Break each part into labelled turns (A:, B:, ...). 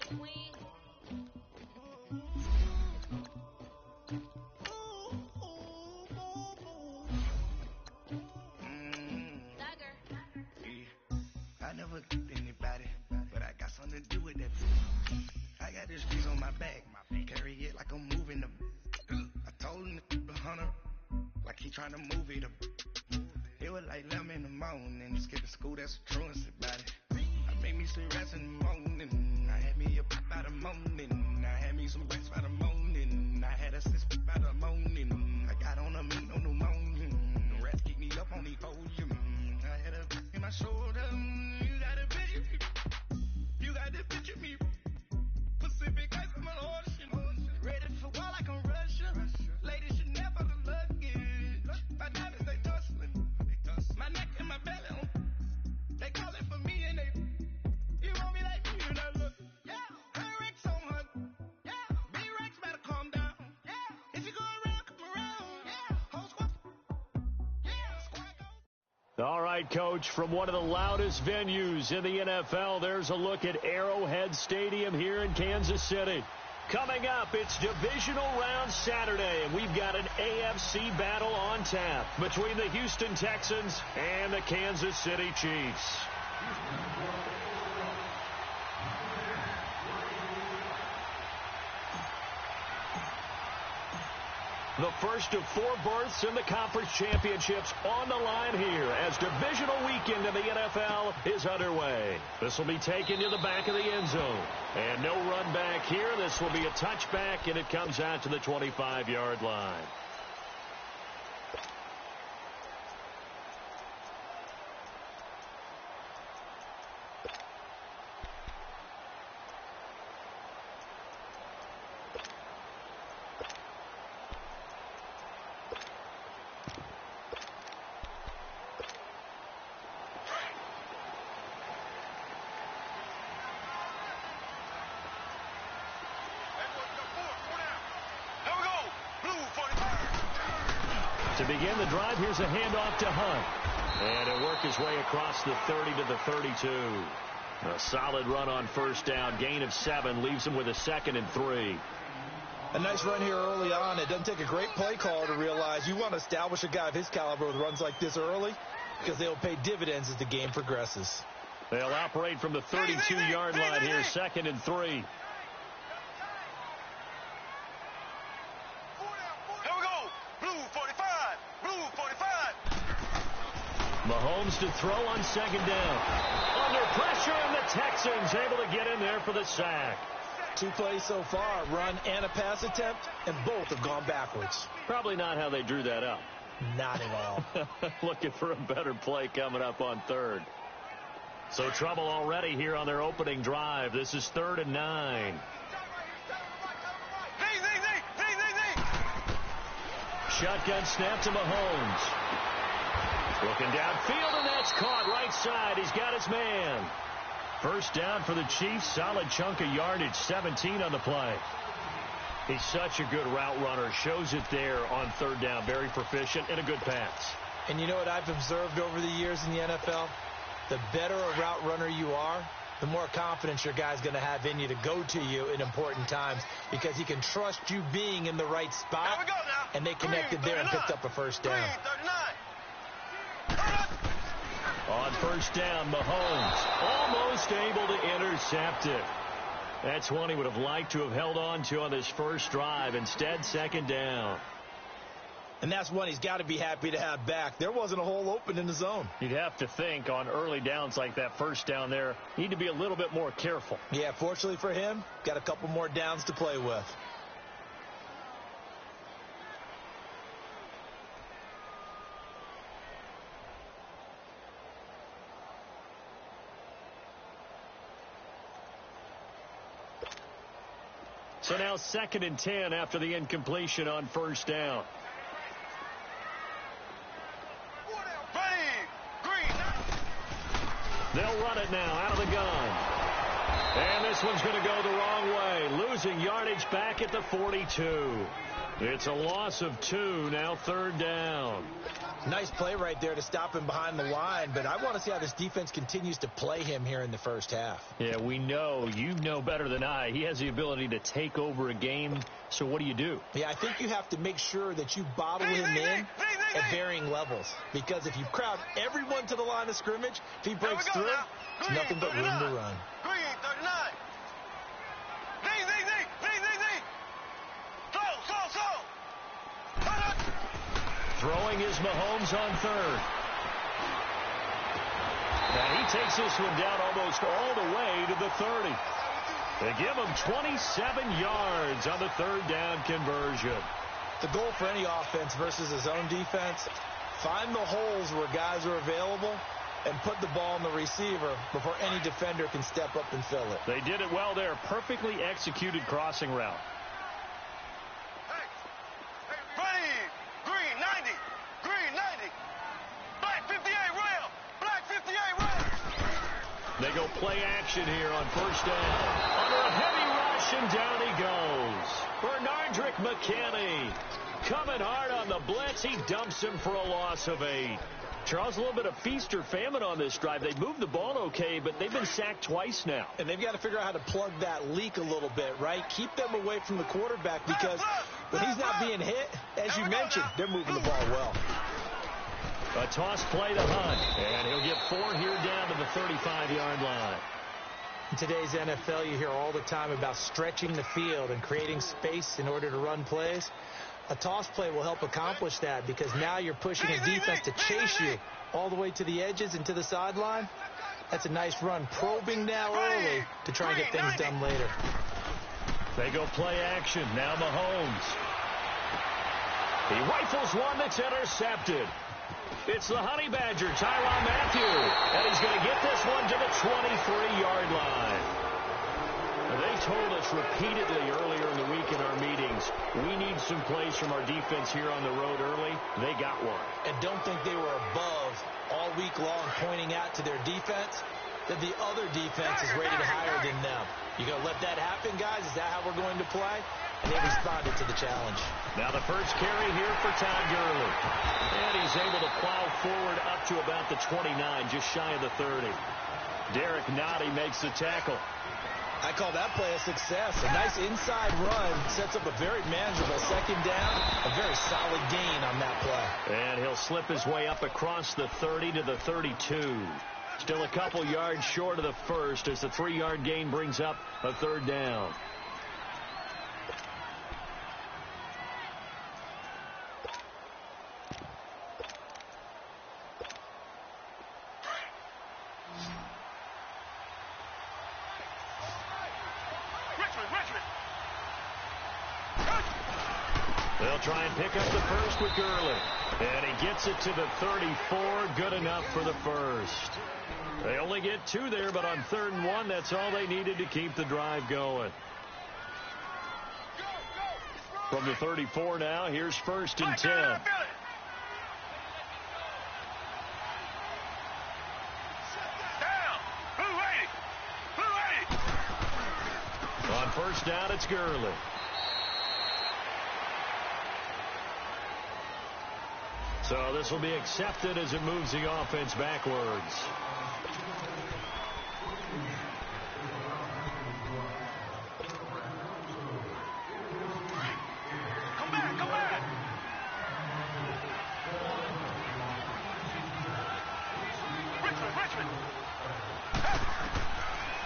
A: I never anybody, but I got something to do with that. I got this piece on my back, carry it like I'm moving them. I told him the hunter, like he trying to move it up. It was like 11 in the morning, skipping school, that's the truancy about it. I made me sleep rest in the morning, I had me a pop by the morning, I had me some rest by the morning, I had a sis by the morning, I got on a meat on the morning, the rats keep me up on the podium, I had a in my shoulder, you got a picture me, you got to picture me, Pacific ice on my ocean, ready for war like I'm Russia, ladies should never look luggage, my diamonds they tussling, my neck and my belly, they calling for me and they, you want me like me and I look, yeah, her Rex on her, yeah, B-Rex better calm down, yeah, if you go around, come around, yeah, whole squad, yeah, squad goes.
B: All right, Coach, from one of the loudest venues in the NFL, there's a look at Arrowhead Stadium here in Kansas City. Coming up, it's Divisional Round Saturday, and we've got an AFC battle on tap between the Houston Texans and the Kansas City Chiefs. The first of 4 berths in the conference championships on the line here as divisional weekend in the NFL is underway. This will be taken to the back of the end zone. And no run back here. This will be a touchback, and it comes out to the 25-yard line. To begin the drive, here's a handoff to Hunt. And he'll work his way across the 30 to the 32. A solid run on first down. Gain of 7 leaves him with a 2nd and 3.
C: A nice run here early on. It doesn't take a great play caller to realize you want to establish a guy of his caliber with runs like this early because they'll pay dividends as the game progresses.
B: They'll operate from the 32-yard line here, 2nd and 3. Mahomes to throw on 2nd down. Under pressure, and the Texans able to get in there for the sack.
C: 2 plays so far, run and a pass attempt, and both have gone backwards.
B: Probably not how they drew that up.
C: Not at all.
B: Looking for a better play coming up on 3rd. So trouble already here on their opening drive. This is 3rd and 9. Shotgun snap to Mahomes. Looking downfield, and that's caught right side. He's got his man. First down for the Chiefs. Solid chunk of yardage, 17 on the play. He's such a good route runner. Shows it there on 3rd down. Very proficient and a good pass.
C: And you know what I've observed over the years in the NFL? The better a route runner you are, the more confidence your guy's going to have in you to go to you in important times because he can trust you being in the right spot. And they connected there and picked up a first down.
B: On first down, Mahomes almost able to intercept it. That's one he would have liked to have held on to on this first drive. Instead, 2nd down.
C: And that's one he's got to be happy to have back. There wasn't a hole open in the zone.
B: You'd have to think on early downs like that first down there, need to be a little bit more careful.
C: Yeah, fortunately for him, got a couple more downs to play with.
B: So now 2nd and 10 after the incompletion on first down. They'll run it now out of the gun. And this this one's going to go the wrong way. Losing yardage back at the 42. It's a loss of 2, now 3rd down.
C: Nice play right there to stop him behind the line, but I want to see how this defense continues to play him here in the first half.
B: Yeah, we know. You know better than I. He has the ability to take over a game, so what do?
C: Yeah, I think you have to make sure that you bottle him in at varying levels, because if you crowd everyone to the line of scrimmage, if he breaks through, it's nothing but room to run.
D: Green, 39.
B: Throwing is Mahomes on 3rd. And he takes this one down almost all the way to the 30. They give him 27 yards on the 3rd down conversion.
C: The goal for any offense versus his own defense, find the holes where guys are available and put the ball in the receiver before any defender can step up and fill it.
B: They did it well there. Perfectly executed crossing route. They go play action here on 1st down. Under a heavy rush, and down he goes. Bernardrick McKinney coming hard on the blitz. He dumps him for a loss of 8. Charles, a little bit of feast or famine on this drive. They moved the ball okay, but they've been sacked twice now.
C: And they've got to figure out how to plug that leak a little bit, right? Keep them away from the quarterback, because when he's not being hit, as you mentioned, they're moving the ball well.
B: A toss play to Hunt, and he'll get 4 here down to the 35-yard line.
C: In today's NFL, you hear all the time about stretching the field and creating space in order to run plays. A toss play will help accomplish that, because now you're pushing a defense to chase you all the way to the edges and to the sideline. That's a nice run, probing now early to try and get things done later.
B: They go play action. Now Mahomes. He rifles one that's intercepted. It's the Honey Badger, Tyrann Mathieu, and he's going to get this one to the 23-yard line. They told us repeatedly earlier in the week in our meetings, we need some plays from our defense here on the road early. They got one.
C: And don't think they were above all week long pointing out to their defense that the other defense is rated higher than them. You going to let that happen, guys? Is that how we're going to play? And they responded to the challenge.
B: Now the first carry here for Todd Gurley. And he's able to plow forward up to about the 29, just shy of the 30. Derek Nottie makes the tackle.
C: I call that play a success. A nice inside run sets up a very manageable 2nd down. A very solid gain on that play.
B: And he'll slip his way up across the 30 to the 32. Still a couple yards short of the first as the 3-yard gain brings up a 3rd down. They'll try and pick up the first with Gurley. And he gets it to the 34. Good enough for the first. They only get 2 there, but on 3rd and 1, that's all they needed to keep the drive going. From the 34 now, here's 1st and 10. On 1st down, it's Gurley. So this will be accepted as it moves the offense backwards.
D: Come back. Richmond.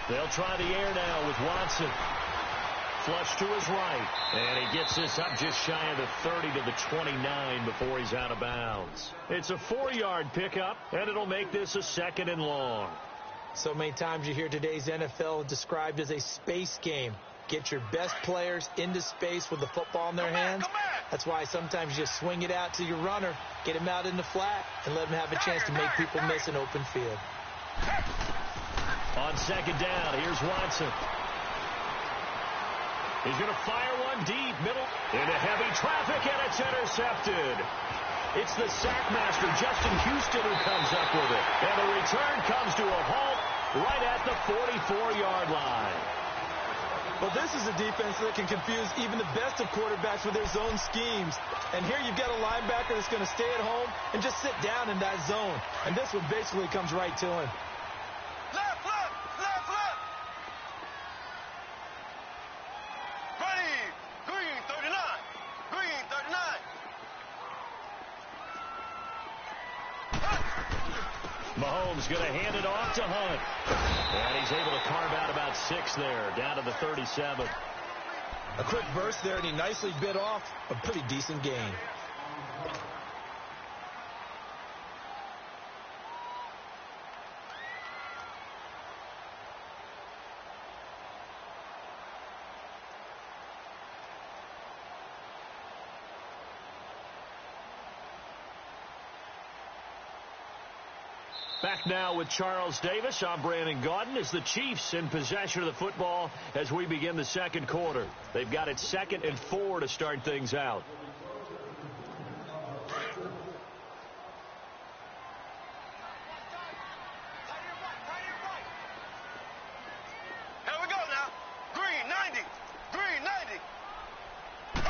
B: They'll try the air now with Watson. Flush to his right. And he gets this up just shy of the 30 to the 29 before he's out of bounds. It's a 4-yard pickup, and it'll make this a 2nd and long.
C: So many times you hear today's NFL described as a space game. Get your best players into space with the football in their hands. That's why sometimes you swing it out to your runner, get him out in the flat, and let him have a chance to make people miss an open field.
B: On 2nd down, here's Watson. He's going to fire one deep, middle, into heavy traffic, and it's intercepted. It's the sackmaster, Justin Houston, who comes up with it. And the return comes to a halt right at the 44-yard line.
C: Well, this is a defense that can confuse even the best of quarterbacks with their zone schemes. And here you've got a linebacker that's going to stay at home and just sit down in that zone. And this one basically comes right to him.
D: Left, left, left, left. Ready. Green 39. Green 39.
B: Mahomes going to hand it off to Hunt. And he's able to carve out about 6 there, down to the 37.
C: A quick burst there, and he nicely bit off a pretty decent gain.
B: Back now with Charles Davis. I'm Brandon Gaudin as the Chiefs in possession of the football as we begin the second quarter. They've got it 2nd and 4 to start things out.
D: Here we go now. Green 90. Green 90.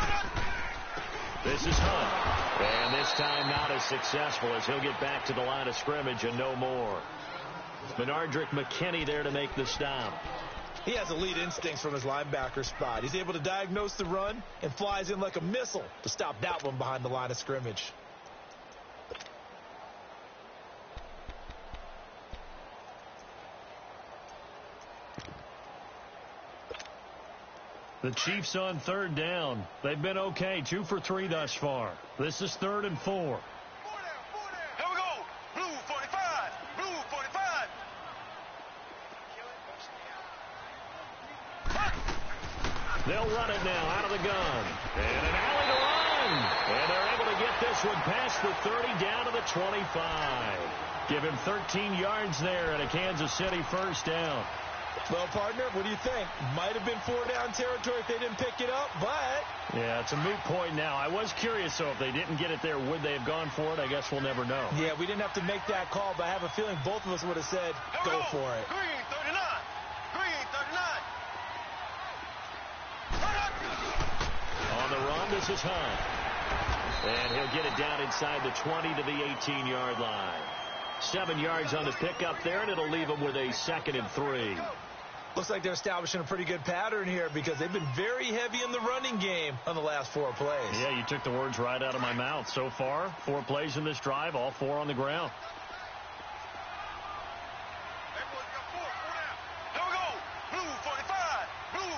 B: This is Hunt. And this time not as successful as he'll get back to the line of scrimmage and no more. Benardrick McKinney there to make the stop.
C: He has elite instincts from his linebacker spot. He's able to diagnose the run and flies in like a missile to stop that one behind the line of scrimmage.
B: The Chiefs on 3rd down. They've been okay, 2 for 3 thus far. This is 3rd and 4.
D: Here we go. Blue 45. Blue 45.
B: They'll run it now out of the gun. And an alley to run. And they're able to get this one past the 30 down to the 25. Give him 13 yards there and a Kansas City 1st down.
C: Well, partner, what do you think? Might have been 4-down territory if they didn't pick it up, but...
B: Yeah, it's a moot point now. I was curious, though, if they didn't get it there, would they have gone for it? I guess we'll never know.
C: Yeah, we didn't have to make that call, but I have a feeling both of us would have said, go for it.
D: Green 39. Green 39.
B: On the run, this is Hunt. And he'll get it down inside the 20 to the 18-yard line. 7 yards on the pickup there, and it'll leave them with a 2nd and 3.
C: Looks like they're establishing a pretty good pattern here because they've been very heavy in the running game on the last 4 plays.
B: Yeah, you took the words right out of my mouth. So far, 4 plays in this drive, all 4 on the ground.
D: Here we go. Blue 45. Blue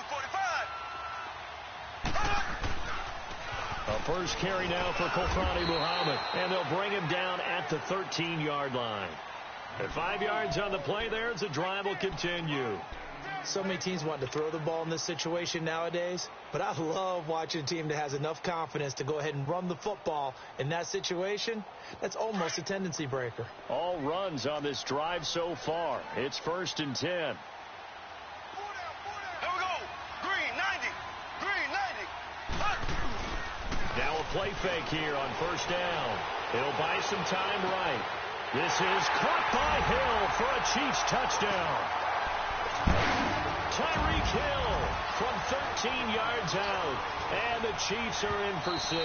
D: 45.
B: A first carry now for Kofrani Muhammad, and they'll bring him down at the 13-yard line. At 5 yards on the play there, as the drive will continue.
C: So many teams want to throw the ball in this situation nowadays, but I love watching a team that has enough confidence to go ahead and run the football. In that situation, that's almost a tendency breaker.
B: All runs on this drive so far. It's 1st and 10.
D: Here we go. Green 90. Green 90.
B: Now a play fake here on 1st down. He'll buy some time right. This is caught by Hill for a Chiefs touchdown. Tyreek Hill from 13 yards out, and the Chiefs are in for 6.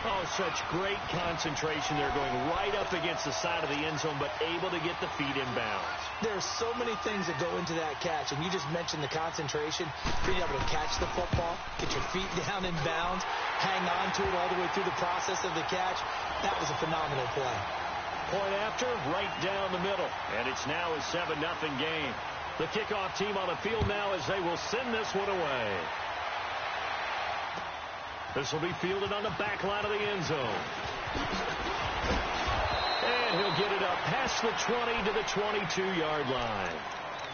B: Oh, such great concentration. They're going right up against the side of the end zone, but able to get the feet in bounds.
C: There's so many things that go into that catch, and you just mentioned the concentration, being able to catch the football, get your feet down in bounds, hang on to it all the way through the process of the catch. That was a phenomenal play.
B: Point after, right down the middle, and it's now a 7-0 game. The kickoff team on the field now as they will send this one away. This will be fielded on the back line of the end zone. And he'll get it up past the 20 to the 22-yard line.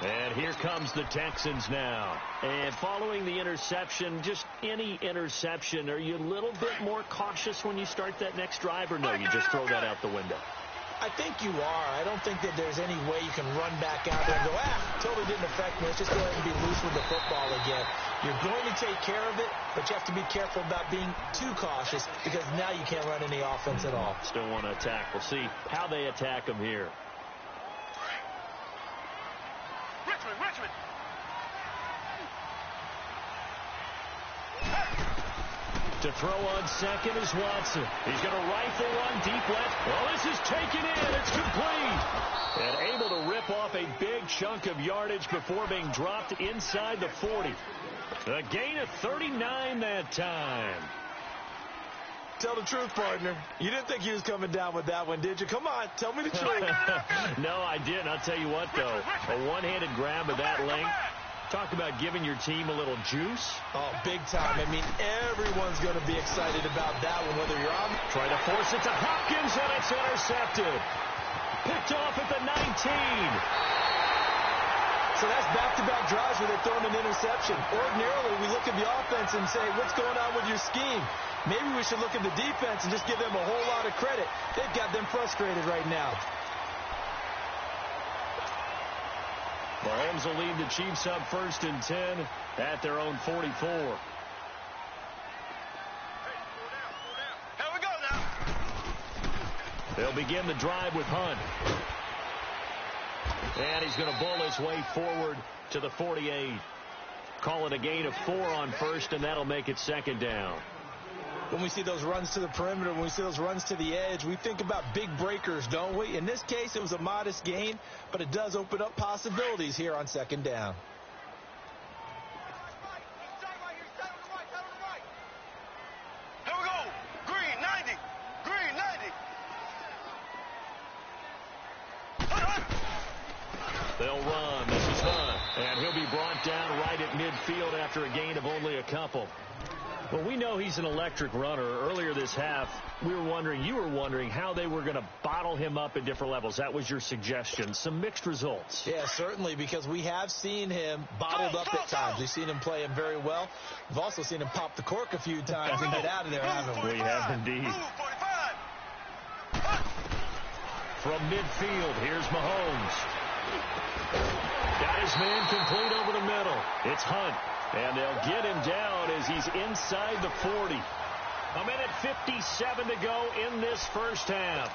B: And here comes the Texans now. And following the interception, just any interception, are you a little bit more cautious when you start that next drive, or no, you just throw that out the window?
C: I think you are. I don't think that there's any way you can run back out there and go, totally didn't affect me. Let's just go ahead and be loose with the football again. You're going to take care of it, but you have to be careful about being too cautious because now you can't run any offense at all.
B: Still want to attack. We'll see how they attack them here.
D: Richmond.
B: To throw on second is Watson. He's going to rifle one deep left. Well, this is taken in. It's complete. And able to rip off a big chunk of yardage before being dropped inside the 40. A gain of 39 that time.
C: Tell the truth, partner. You didn't think he was coming down with that one, did you? Come on, tell me the truth.
B: No, I didn't. I'll tell you what, though. A one-handed grab of that length. Talk about giving your team a little juice.
C: Oh, big time. I mean, everyone's going to be excited about that one, whether you're on.
B: Try to force it to Hopkins, and it's intercepted. Picked off at the 19.
C: So that's back-to-back drives where they're throwing an interception. Ordinarily, we look at the offense and say, what's going on with your scheme? Maybe we should look at the defense and just give them a whole lot of credit. They've got them frustrated right now.
B: Mahomes will lead the Chiefs up 1st and 10 at their own 44.
D: Here we go now.
B: They'll begin the drive with Hunt. And he's going to bull his way forward to the 48. Call it a gain of 4 on 1st, and that'll make it 2nd down.
C: When we see those runs to the perimeter, when we see those runs to the edge, we think about big breakers, don't we? In this case, it was a modest gain, but it does open up possibilities here on 2nd down.
D: Here we go. Green 90. Green 90.
B: They'll run. This is Hunt. And he'll be brought down right at midfield after a gain of only a couple. Well, we know he's an electric runner. Earlier this half, you were wondering how they were going to bottle him up at different levels. That was your suggestion. Some mixed results.
C: Yeah, certainly, because we have seen him bottled up at times. We've seen him play him very well. We've also seen him pop the cork a few times and get out of there, haven't we?
B: We have indeed. From midfield, here's Mahomes. Got his man complete over the middle. It's Hunt. And they'll get him down as he's inside the 40. A minute 57 to go in this first half.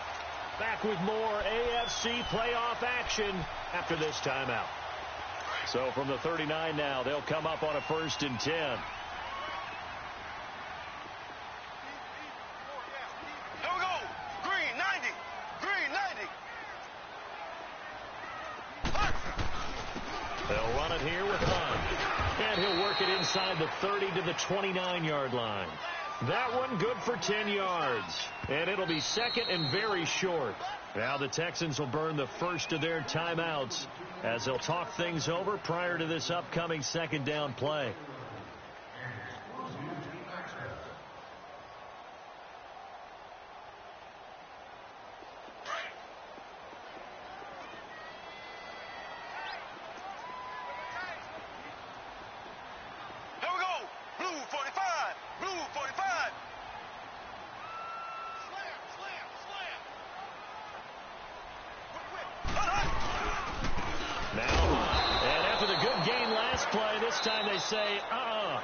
B: Back with more AFC playoff action after this timeout. So from the 39 now, they'll come up on a 1st and 10.
D: Here we go. Green 90. Green 90.
B: They'll run it here with Hunt. And he'll work it inside the 30 to the 29-yard line. That one good for 10 yards. And it'll be 2nd and very short. Now the Texans will burn the first of their timeouts as they'll talk things over prior to this upcoming 2nd down play.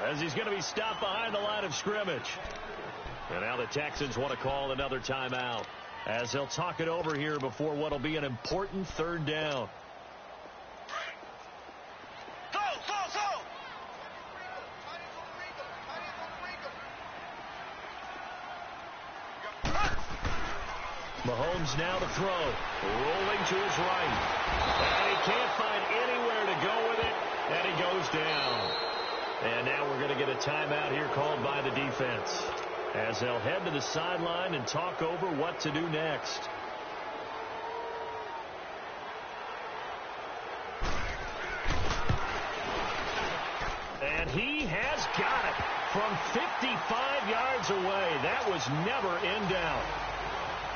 B: As he's going to be stopped behind the line of scrimmage. And now the Texans want to call another timeout as they'll talk it over here before what will be an important 3rd down. Mahomes now to throw. Rolling to his right. And he can't find anywhere to go with it. And he goes down. And now we're going to get a timeout here called by the defense as they'll head to the sideline and talk over what to do next. And he has got it from 55 yards away. That was never in doubt.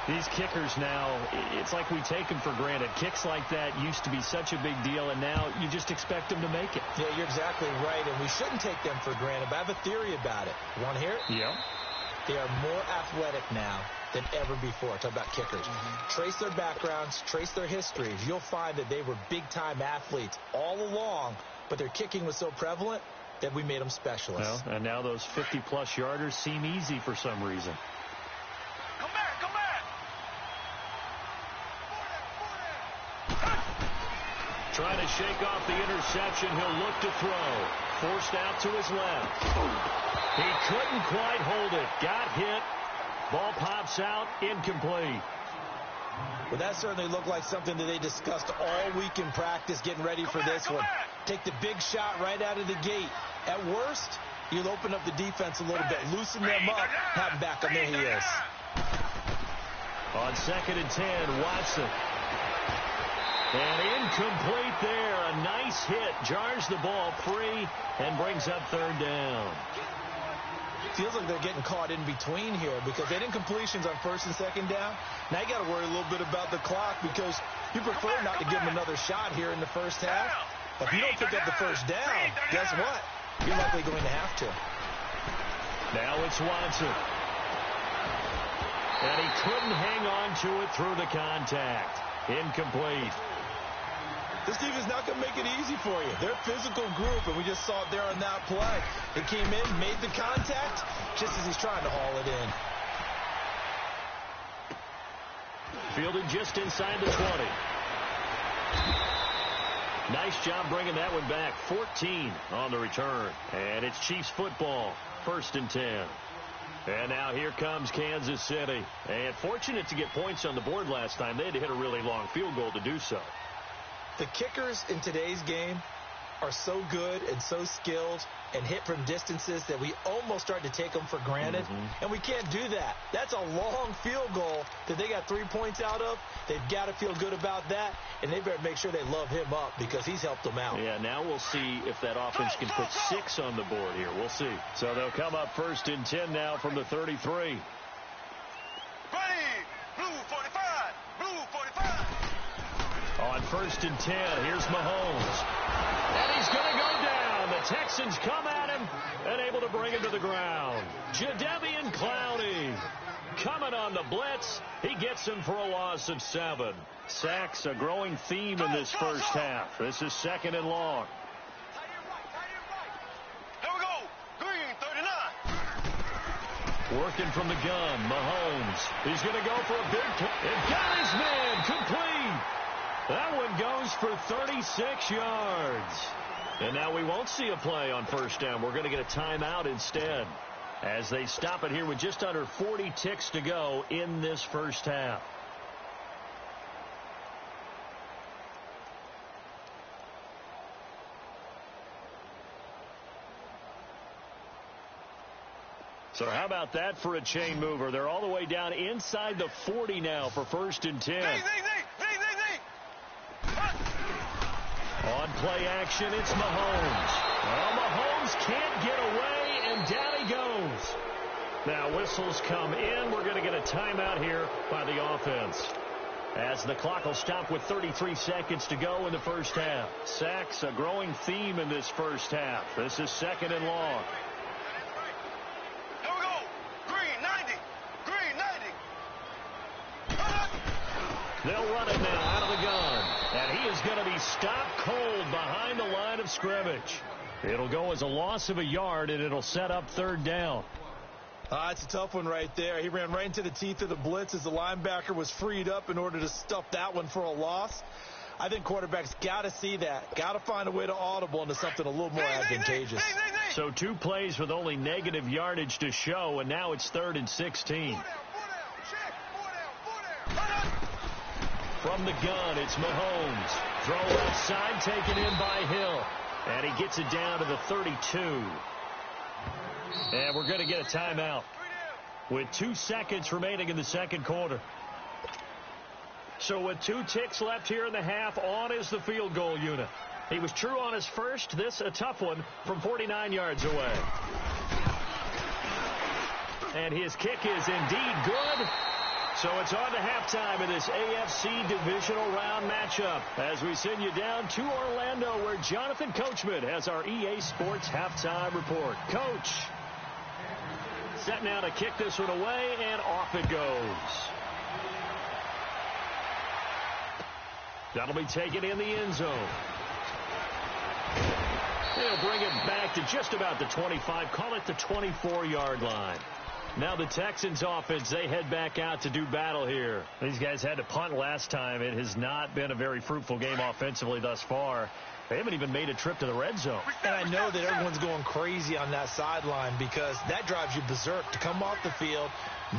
B: These kickers now, it's like we take them for granted. Kicks like that used to be such a big deal, and now you just expect them to make it.
C: Yeah, you're exactly right, and we shouldn't take them for granted, but I have a theory about it. You want to hear it?
B: Yeah.
C: They are more athletic now than ever before. Talk about kickers. Trace their backgrounds, trace their histories. You'll find that they were big-time athletes all along, but their kicking was so prevalent that we made them specialists.
B: Well, and now those 50-plus yarders seem easy for some reason.
D: Come back.
B: Trying to shake off the interception. He'll look to throw. Forced out to his left. He couldn't quite hold it. Got hit. Ball pops out. Incomplete.
C: Well, that certainly looked like something that they discussed all week in practice getting ready for this one. Take the big shot right out of the gate. At worst, you'll open up the defense a little bit, loosen them up, have them back on their heels.
B: On 2nd and 10, Watson. And incomplete there. A nice hit. Jars the ball free and brings up 3rd down.
C: Feels like they're getting caught in between here because they didn't completions on 1st and 2nd down. Now you got to worry a little bit about the clock because you prefer not to give them another shot here in the first half. If you don't pick up the 1st down, guess what? You're likely going to have to.
B: Now it's Watson. And he couldn't hang on to it through the contact. Incomplete.
C: This team is not going to make it easy for you. They're a physical group, and we just saw it there on that play. They came in, made the contact, just as he's trying to haul it in.
B: Fielded just inside the 20. Nice job bringing that one back. 14 on the return. And it's Chiefs football. 1st and 10. And now here comes Kansas City. And fortunate to get points on the board last time. They had to hit a really long field goal to do so.
C: The kickers in today's game are so good and so skilled and hit from distances that we almost start to take them for granted. And we can't do that. That's a long field goal that they got 3 points out of. They've got to feel good about that, and they better make sure they love him up because he's helped them out.
B: Yeah, now we'll see if that offense can put 6 on the board here. We'll see. So they'll come up 1st and 10 now from the 33.
D: Ready, blue 45, blue 45.
B: On 1st and 10, here's Mahomes. And he's going to go down. The Texans come at him and able to bring him to the ground. Jadeveon Clowney coming on the blitz. He gets him for a loss of 7. Sacks a growing theme in this first half. This is 2nd and long.
D: Here we go. Green 39.
B: Working from the gun, Mahomes. He's going to go for a big and got his man complete. That one goes for 36 yards. And now we won't see a play on 1st down. We're going to get a timeout instead as they stop it here with just under 40 ticks to go in this first half. So how about that for a chain mover? They're all the way down inside the 40 now for 1st and 10. On play action, it's Mahomes. Well, Mahomes can't get away, and down he goes. Now whistles come in. We're going to get a timeout here by the offense, as the clock will stop with 33 seconds to go in the first half. Sacks a growing theme in this first half. This is 2nd and long.
D: Here we go. Green 90. Green 90.
B: They'll run it now out of the gun. And he is going to be stopped cold behind the line of scrimmage. It'll go as a loss of a yard, and it'll set up 3rd down.
C: It's a tough one right there. He ran right into the teeth of the blitz as the linebacker was freed up in order to stuff that one for a loss. I think quarterbacks got to see that. Got to find a way to audible into something a little more advantageous.
B: So 2 plays with only negative yardage to show, and now it's 3rd and 16. From the gun, it's Mahomes. Throw outside, taken in by Hill. And he gets it down to the 32. And we're going to get a timeout with 2 seconds remaining in the second quarter. So with 2 ticks left here in the half, on is the field goal unit. He was true on his first. This a tough one from 49 yards away. And his kick is indeed good. So it's on to halftime in this AFC divisional round matchup as we send you down to Orlando, where Jonathan Coachman has our EA Sports halftime report. Coach, set now to kick this one away, and off it goes. That'll be taken in the end zone. They'll bring it back to just about the 25, call it the 24-yard line. Now the Texans offense, they head back out to do battle here. These guys had to punt last time. It has not been a very fruitful game offensively thus far. They haven't even made a trip to the red zone.
C: And I know that everyone's going crazy on that sideline because that drives you berserk to come off the field,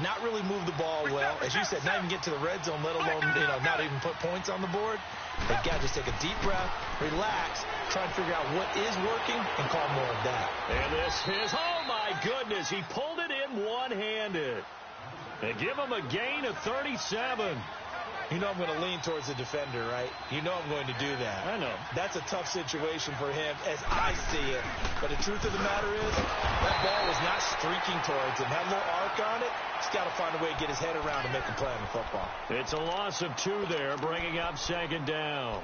C: not really move the ball well. As you said, not even get to the red zone, let alone, not even put points on the board. They got to just take a deep breath, relax, try and figure out what is working, and call more of that.
B: And this is, oh my goodness, he pulled it in one-handed. They give him a gain of 37.
C: You know I'm going to lean towards the defender, right? You know I'm going to do that.
B: I know.
C: That's a tough situation for him as I see it. But the truth of the matter is, that ball was not streaking towards him. Had a little arc on it. He's got to find a way to get his head around and make a play on the football.
B: It's a loss of 2 there, bringing up second down.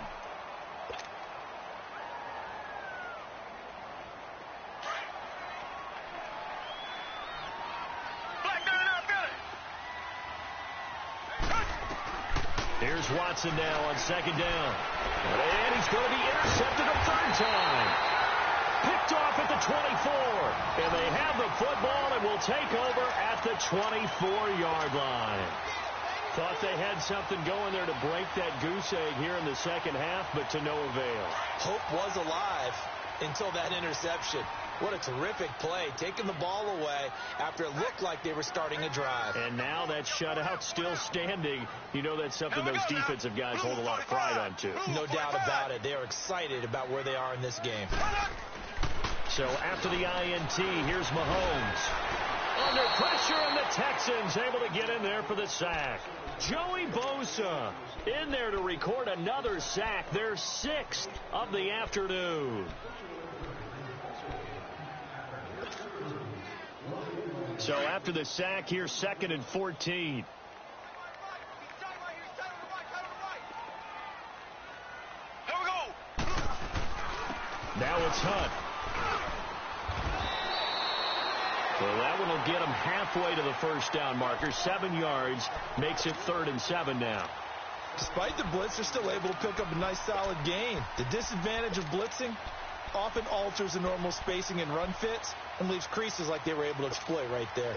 B: Here's Watson now on second down. And he's going to be intercepted a third time. Picked off at the 24. And they have the football and will take over at the 24-yard line. Thought they had something going there to break that goose egg here in the second half, but to no avail.
C: Hope was alive until that interception. What a terrific play, taking the ball away after it looked like they were starting a drive.
B: And now that shutout still standing. You know that's something those defensive guys hold a lot of pride on, too.
C: No doubt about it. They are excited about where they are in this game.
B: So after the INT, here's Mahomes. Under pressure, and the Texans able to get in there for the sack. Joey Bosa in there to record another sack, their 6th of the afternoon. So after the sack, here's 2nd and 14.
D: Here we go.
B: Now it's Hunt. So that one will get him halfway to the first down marker. 7 yards makes it 3rd and 7 now.
C: Despite the blitz, they're still able to pick up a nice solid gain. The disadvantage of blitzing often alters the normal spacing and run fits and leaves creases like they were able to exploit right there.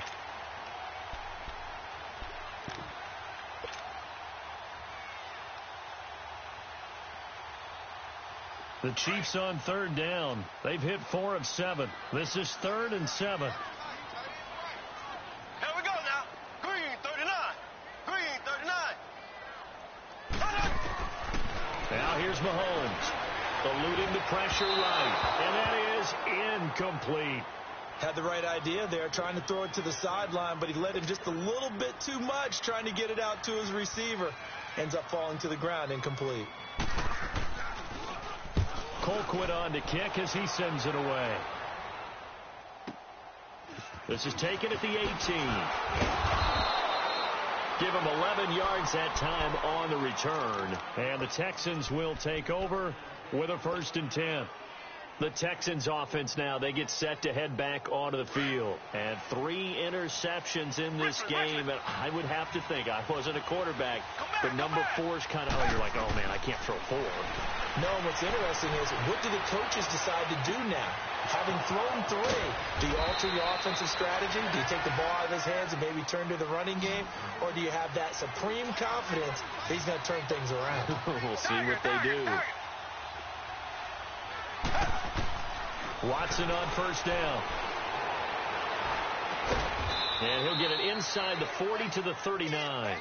B: The Chiefs on 3rd down. They've hit 4 of 7. This is 3rd and 7.
D: Here we go now. Green 39. Green 39.
B: Now here's Mahomes. Eluding the pressure right. And that is incomplete.
C: Had the right idea there, trying to throw it to the sideline, but he led him just a little bit too much, trying to get it out to his receiver. Ends up falling to the ground, incomplete.
B: Colquitt on to kick as he sends it away. This is taken at the 18. Give him 11 yards that time on the return. And the Texans will take over with a 1st and 10. The Texans offense now, they get set to head back onto the field. And 3 interceptions in this game. And I would have to think, I wasn't a quarterback, but number 4 is kind of, you're like, oh man, I can't throw 4.
C: No, and what's interesting is, what do the coaches decide to do now? Having thrown 3, do you alter your offensive strategy? Do you take the ball out of his hands and maybe turn to the running game? Or do you have that supreme confidence that he's going to turn things around?
B: We'll see what they do. Watson on 1st down. And he'll get it inside the 40 to the 39.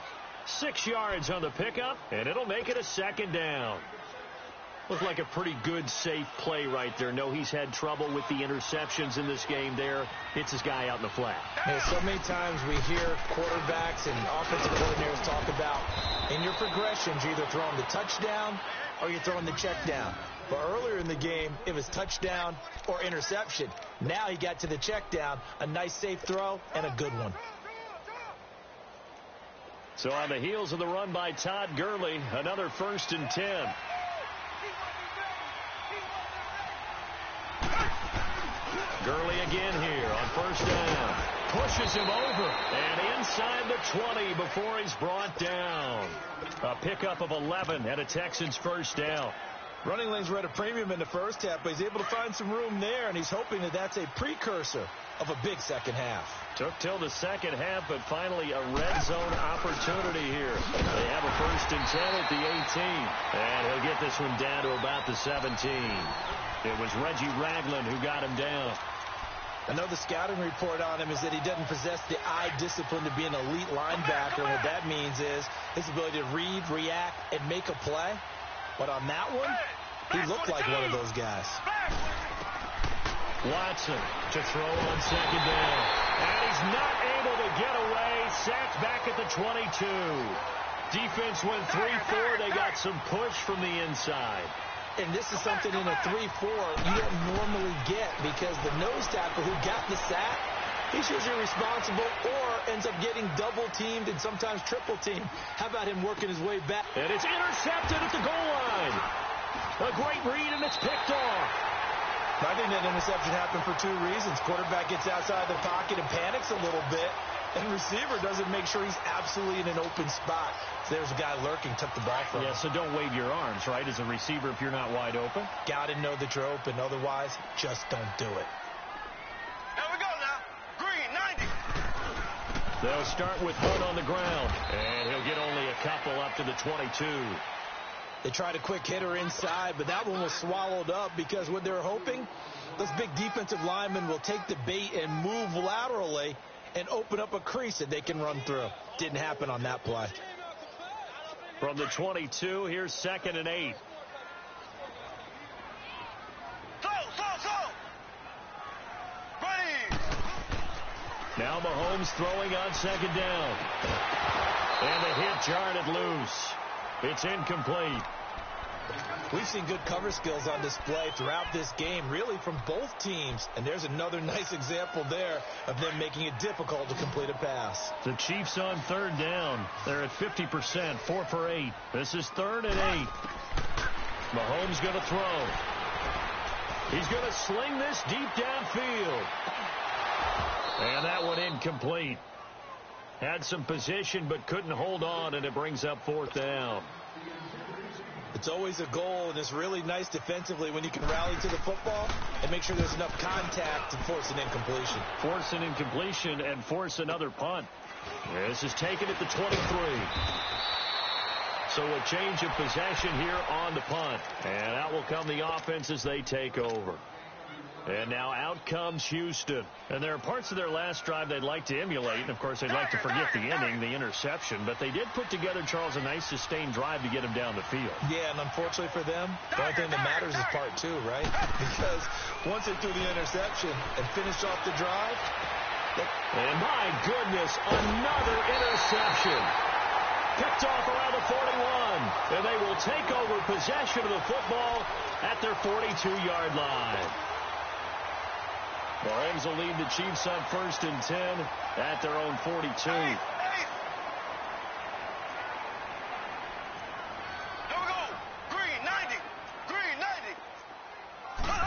B: 6 yards on the pickup, and it'll make it a 2nd down. Looked like a pretty good, safe play right there. No, he's had trouble with the interceptions in this game there. Hits his guy out in the flat.
C: Hey, so many times we hear quarterbacks and offensive coordinators talk about, in your progressions, you're either throwing the touchdown or you're throwing the check down. But earlier in the game, it was touchdown or interception. Now he got to the check down, a nice safe throw, and a good one.
B: So on the heels of the run by Todd Gurley, another 1st and 10. Gurley again here on 1st down. Pushes him over and inside the 20 before he's brought down. A pickup of 11 and a Texans 1st down.
C: Running lanes were at a premium in the first half, but he's able to find some room there, and he's hoping that that's a precursor of a big second half.
B: Took till the second half, but finally a red zone opportunity here. They have a 1st and 10 at the 18. And he'll get this one down to about the 17. It was Reggie Ragland who got him down.
C: I know the scouting report on him is that he doesn't possess the eye discipline to be an elite linebacker. What that means is his ability to read, react, and make a play. But on that one, he looked like one of those guys.
B: Watson to throw on second down. And he's not able to get away. Sacked back at the 22. Defense went 3-4. They got some push from the inside.
C: And this is something in a 3-4 you don't normally get, because the nose tackle who got the sack, he's usually responsible or ends up getting double-teamed and sometimes triple-teamed. How about him working his way back?
B: And it's intercepted at the goal line. A great read, and it's picked off.
C: I think that interception happened for 2 reasons. Quarterback gets outside the pocket and panics a little bit, and receiver doesn't make sure he's absolutely in an open spot. So there's a guy lurking, took the ball from him.
B: Yeah, so don't wave your arms, right, as a receiver if you're not wide open.
C: Got to know that you're open. Otherwise, just don't do it.
D: Here we go now. Green, 90.
B: They'll start with Hunt on the ground, and he'll get only a couple up to the 22.
C: They tried a quick hitter inside, but that one was swallowed up because what they're hoping, those big defensive linemen will take the bait and move laterally and open up a crease that they can run through. Didn't happen on that play.
B: From the 22, here's 2nd and 8.
D: Slow. Ready.
B: Now Mahomes throwing on 2nd down. And the hit jarred loose. It's incomplete.
C: We've seen good cover skills on display throughout this game, really from both teams. And there's another nice example there of them making it difficult to complete a pass.
B: The Chiefs on 3rd down. They're at 50%, 4 for 8. This is 3rd and 8. Mahomes going to throw. He's going to sling this deep downfield. And that one incomplete. Had some position but couldn't hold on, and it brings up 4th down.
C: It's always a goal, and it's really nice defensively when you can rally to the football and make sure there's enough contact to force an incompletion.
B: Force an incompletion and force another punt. This is taken at the 23. So a change of possession here on the punt. And out will come the offense as they take over. And now out comes Houston. And there are parts of their last drive they'd like to emulate. And, of course, they'd like to forget the inning, the interception. But they did put together, Charles, a nice sustained drive to get him down the field.
C: Yeah, and unfortunately for them, the only thing that matters is part 2, right? Because once they threw the interception and finished off the drive.
B: And, my goodness, another interception. Picked off around the 41. And they will take over possession of the football at their 42-yard line. Rams will lead the Chiefs on 1st and 10 at their own 42.
D: Here we go. Green, 90. Green, 90.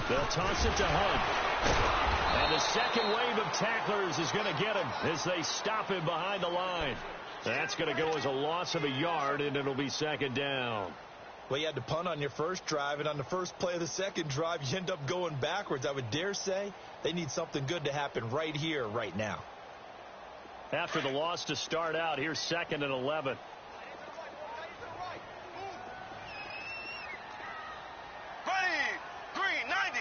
B: They'll toss it to Hunt. And the second wave of tacklers is going to get him as they stop him behind the line. That's going to go as a loss of a yard, and it'll be 2nd down.
C: Well, you had to punt on your first drive, and on the first play of the second drive, you end up going backwards. I would dare say they need something good to happen right here, right now.
B: After the loss to start out, here's 2nd and 11.
D: Ready. Green, 90.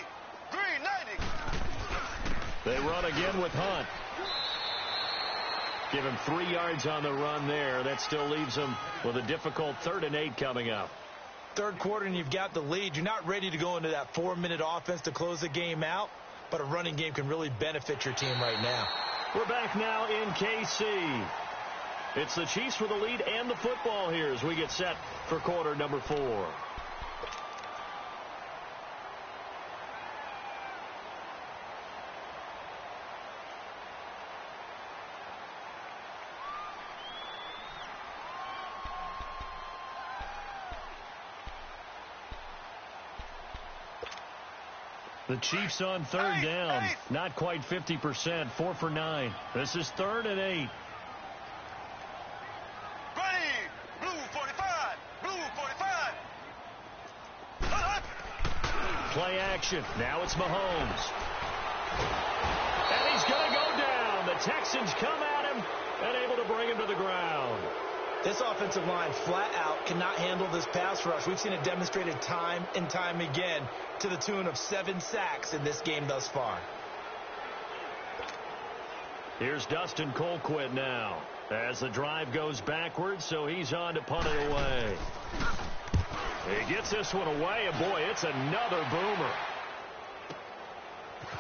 D: Green, 90.
B: They run again with Hunt. Give him 3 yards on the run there. That still leaves him with a difficult 3rd and 8 coming up.
C: Third quarter and you've got the lead. You're not ready to go into that 4-minute offense to close the game out, but a running game can really benefit your team right now.
B: We're back now in KC. It's the Chiefs with the lead and the football here as we get set for quarter number 4. The Chiefs on 3rd down. Not quite 50%. 4 for 9. This is 3rd and 8.
D: Ready. Blue 45. Blue 45.
B: play action. Now it's Mahomes. And he's going to go down. The Texans come at him and able to bring him to the ground.
C: This offensive line flat out cannot handle this pass rush. We've seen it demonstrated time and time again to the tune of 7 sacks in this game thus far.
B: Here's Dustin Colquitt now as the drive goes backwards, so he's on to punt it away. He gets this one away, and boy, it's another boomer.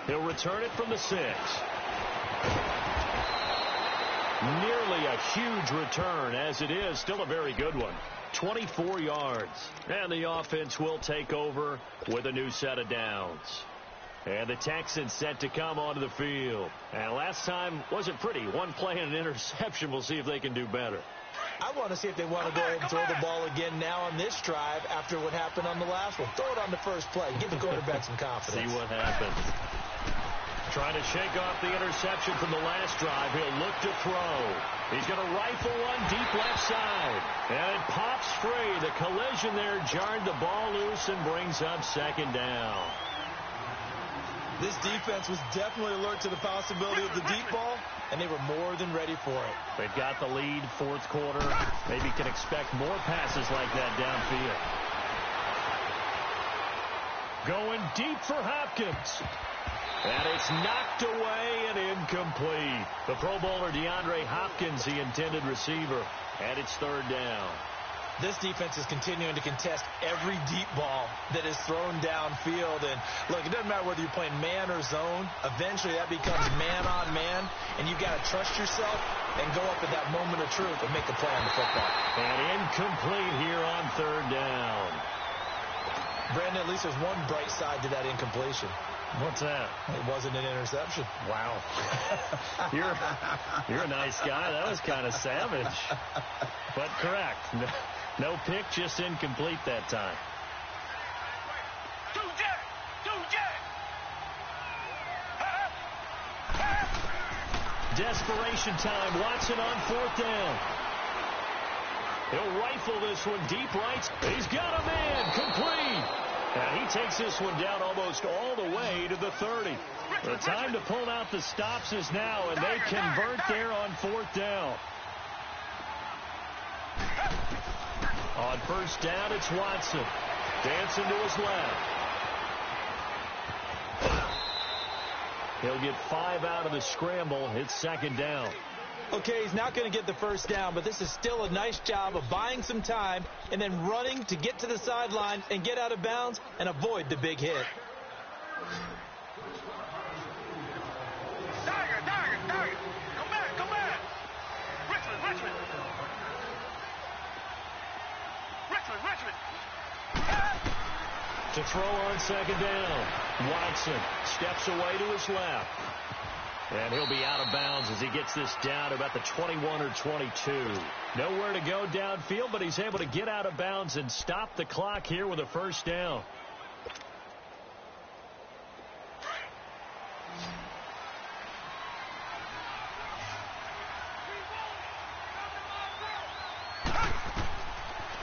B: He'll return it from the 6. Nearly a huge return, as it is still a very good one. 24 yards. And the offense will take over with a new set of downs. And the Texans set to come onto the field. And last time wasn't pretty. One play and an interception. We'll see if they can do better.
C: I want to see if they want to go ahead and throw the ball again now on this drive after what happened on the last one. Throw it on the first play. Give the quarterback some confidence.
B: See what happens. Trying to shake off the interception from the last drive. He'll look to throw. He's going to rifle one deep left side. And it pops free. The collision there jarred the ball loose and brings up second down.
C: This defense was definitely alert to the possibility of the deep ball, and they were more than ready for it.
B: They've got the lead, fourth quarter. Maybe can expect more passes like that downfield. Going deep for Hopkins. And it's knocked away and incomplete. The Pro Bowler DeAndre Hopkins, the intended receiver, and it's third down.
C: This defense is continuing to contest every deep ball that is thrown downfield. And, look, it doesn't matter whether you're playing man or zone. Eventually that becomes man-on-man, and you've got to trust yourself and go up at that moment of truth and make the play on the football.
B: And incomplete here on third down.
C: Brandon, at least there's one bright side to that incompletion.
B: What's that?
C: It wasn't an interception.
B: Wow. You're a nice guy. That was kind of savage. But correct. No pick, just incomplete that time. Desperation time. Watson on fourth down. He'll rifle this one deep right. He's got a man. Complete. And he takes this one down almost all the way to the 30. The time to pull out the stops is now, and they convert there on fourth down. On first down, it's Watson. Dancing to his left. He'll get 5 out of the scramble. It's second down.
C: Okay, he's not going to get the first down, but this is still a nice job of buying some time and then running to get to the sideline and get out of bounds and avoid the big hit.
D: Tiger. Come back. Richmond.
B: To throw on second down. Watson steps away to his left. And he'll be out of bounds as he gets this down to about the 21 or 22. Nowhere to go downfield, but he's able to get out of bounds and stop the clock here with a first down.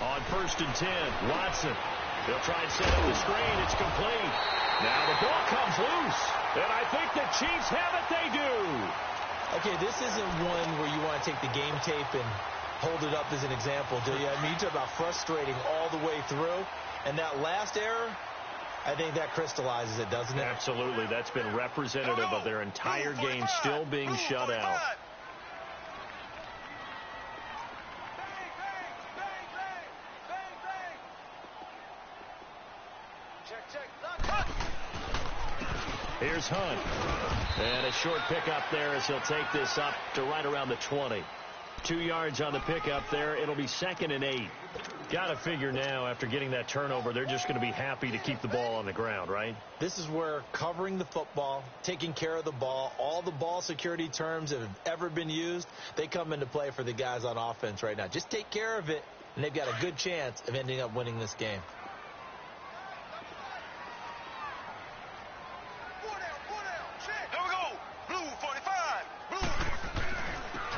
B: On first and 10, Watson. They'll try and set up the screen. It's complete. Now the ball comes loose. And I think the Chiefs have it. They do.
C: Okay, this isn't one where you want to take the game tape and hold it up as an example, do you? I mean, you talk about frustrating all the way through. And that last error, I think that crystallizes it, doesn't it?
B: Absolutely. That's been representative of their entire game still being shut out. Here's Hunt. And a short pickup there as he'll take this up to right around the 20. 2 yards on the pickup there. It'll be second and 8. Got to figure now, after getting that turnover, they're just going to be happy to keep the ball on the ground, right?
C: This is where covering the football, taking care of the ball, all the ball security terms that have ever been used, they come into play for the guys on offense right now. Just take care of it, and they've got a good chance of ending up winning this game.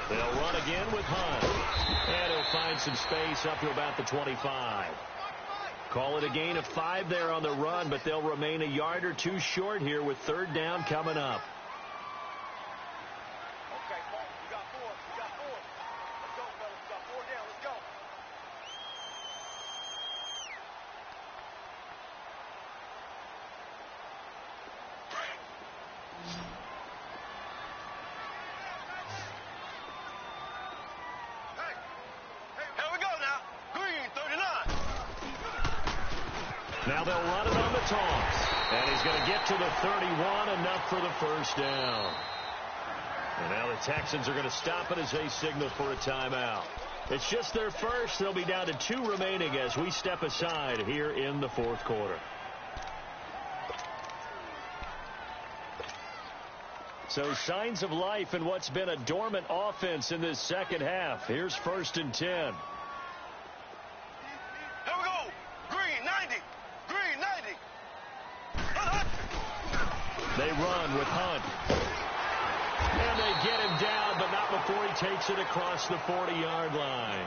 B: They'll run again with Hunt. And he'll find some space up to about the 25. Call it a gain of 5 there on the run, but they'll remain a yard or two short here with third down coming up.
D: Okay, Paul, we got 4. We got 4. Let's go, fellas. We got 4 down. Let's go. Here we go now. Green, 39.
B: Now they'll run it on the toss. And he's going to get to the 31, enough for the first down. And now the Texans are going to stop it as they signal for a timeout. It's just their first. They'll be down to 2 remaining as we step aside here in the fourth quarter. So signs of life in what's been a dormant offense in this second half. Here's 1st and 10.
D: Here we go. Green, 90. Green, 90.
B: They run with Hunt. And they get him down, but not before he takes it across the 40-yard line.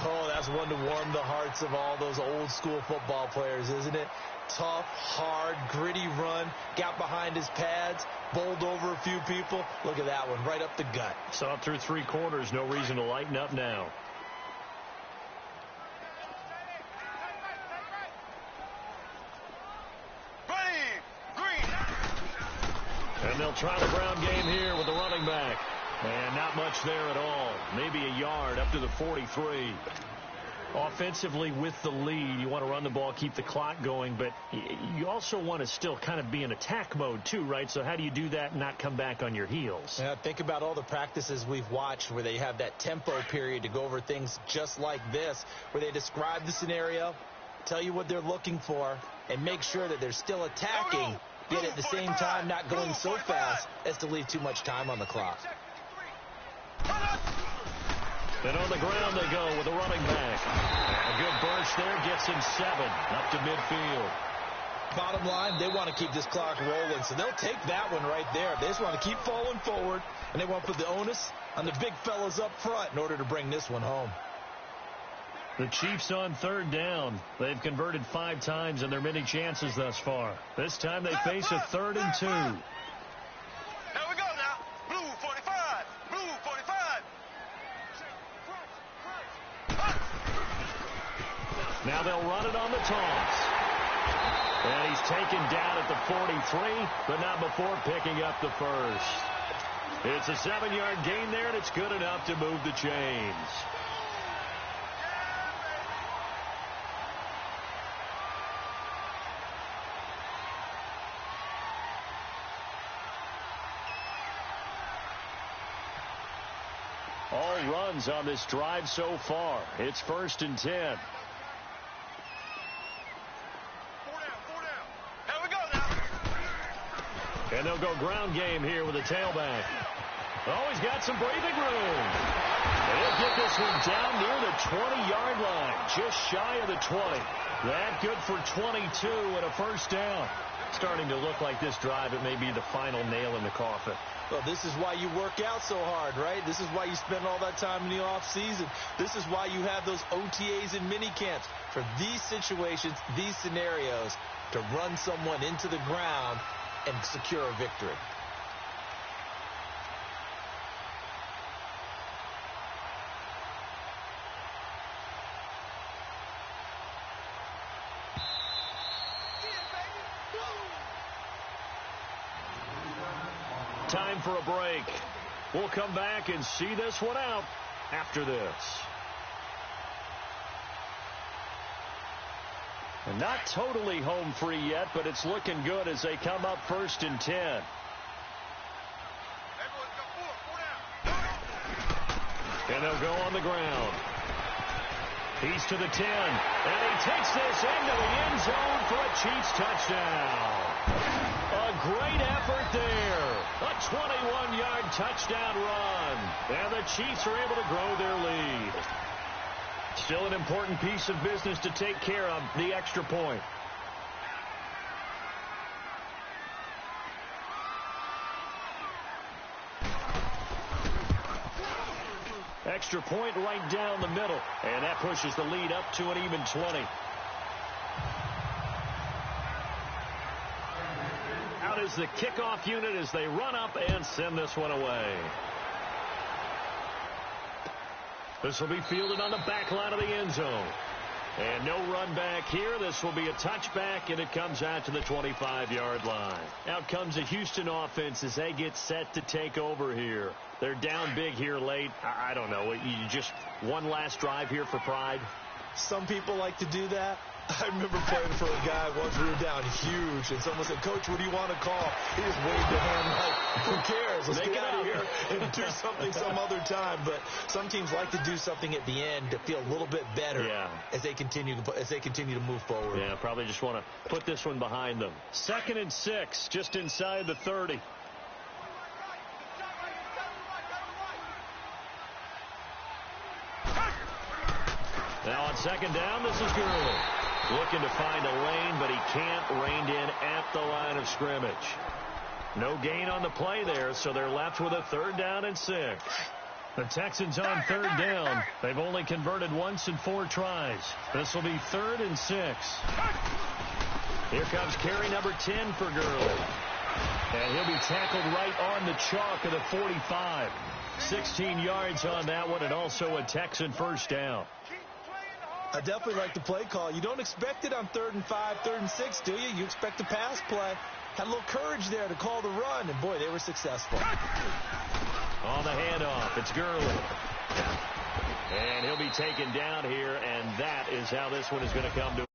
C: Oh, that's one to warm the hearts of all those old-school football players, isn't it? Tough, hard, gritty run. Got behind his pads, bowled over a few people. Look at that one, right up the gut.
B: Saw it through 3 quarters. No reason to lighten up now. And they'll try the ground game here with the running back. And not much there at all. Maybe a yard up to the 43. Offensively with the lead, you want to run the ball, keep the clock going, but you also want to still kind of be in attack mode too, right? So how do you do that and not come back on your heels?
C: Yeah, think about all the practices we've watched where they have that tempo period to go over things just like this, where they describe the scenario, tell you what they're looking for, and make sure that they're still attacking, yet at the same time not going so fast as to leave too much time on the clock.
B: And on the ground they go with the running back. A good burst there, gets him 7 up to midfield.
C: Bottom line, they want to keep this clock rolling, so they'll take that one right there. They just want to keep falling forward, and they want to put the onus on the big fellas up front in order to bring this one home.
B: The Chiefs on 3rd down. They've converted 5 times in their many chances thus far. This time they face a 3rd and 2.
D: Here we go now. Blue 45. Blue 45.
B: Now they'll run it on the toss. And he's taken down at the 43, but not before picking up the first. It's a 7-yard gain there, and it's good enough to move the chains. All runs on this drive so far. It's 1st and 10. And they'll go ground game here with a tailback. Oh, he's got some breathing room. They'll get this one down near the 20-yard line, just shy of the 20. That good for 22 and a first down. Starting to look like this drive, it may be the final nail in the coffin.
C: Well, this is why you work out so hard, right? This is why you spend all that time in the offseason. This is why you have those OTAs and mini camps. For these situations, these scenarios, to run someone into the ground and secure a victory.
B: Time for a break. We'll come back and see this one out after this. And not totally home free yet, but it's looking good as they come up 1st and 10. And they'll go on the ground. He's to the 10, and he takes this into the end zone for a Chiefs touchdown. A great effort there. A 21-yard touchdown run. And the Chiefs are able to grow their lead. Still an important piece of business to take care of, the extra point. Extra point right down the middle. And that pushes the lead up to an even 20. is the kickoff unit as they run up and send this one away. This will be fielded on the back line of the end zone. And no run back here. This will be a touchback, and it comes out to the 25-yard line. Out comes the Houston offense as they get set to take over here. They're down big here late. I don't know. You just one last drive here for pride?
C: Some people like to do that. I remember playing for a guy once. We were down huge, and someone said, "Coach, what do you want to call?" He just waved a hand like, "Who cares? Let's get out of here and do something some other time." But some teams like to do something at the end to feel a little bit better as they continue to move forward.
B: Yeah, probably just want to put this one behind them. 2nd and 6, just inside the 30. Now on 2nd down, this is Gurley. Looking to find a lane, but he can't. Reined in at the line of scrimmage. No gain on the play there, so they're left with a 3rd down and 6. The Texans on 3rd down. They've only converted once in 4 tries. This will be 3rd and 6. Here comes carry number 10 for Gurley. And he'll be tackled right on the chalk of the 45. 16 yards on that one, and also a Texan 1st down.
C: I definitely like the play call. You don't expect it on 3rd and 5, 3rd and 6, do you? You expect a pass play. Had a little courage there to call the run, and boy, they were successful.
B: On the handoff, it's Gurley. And he'll be taken down here, and that is how this one is going to come to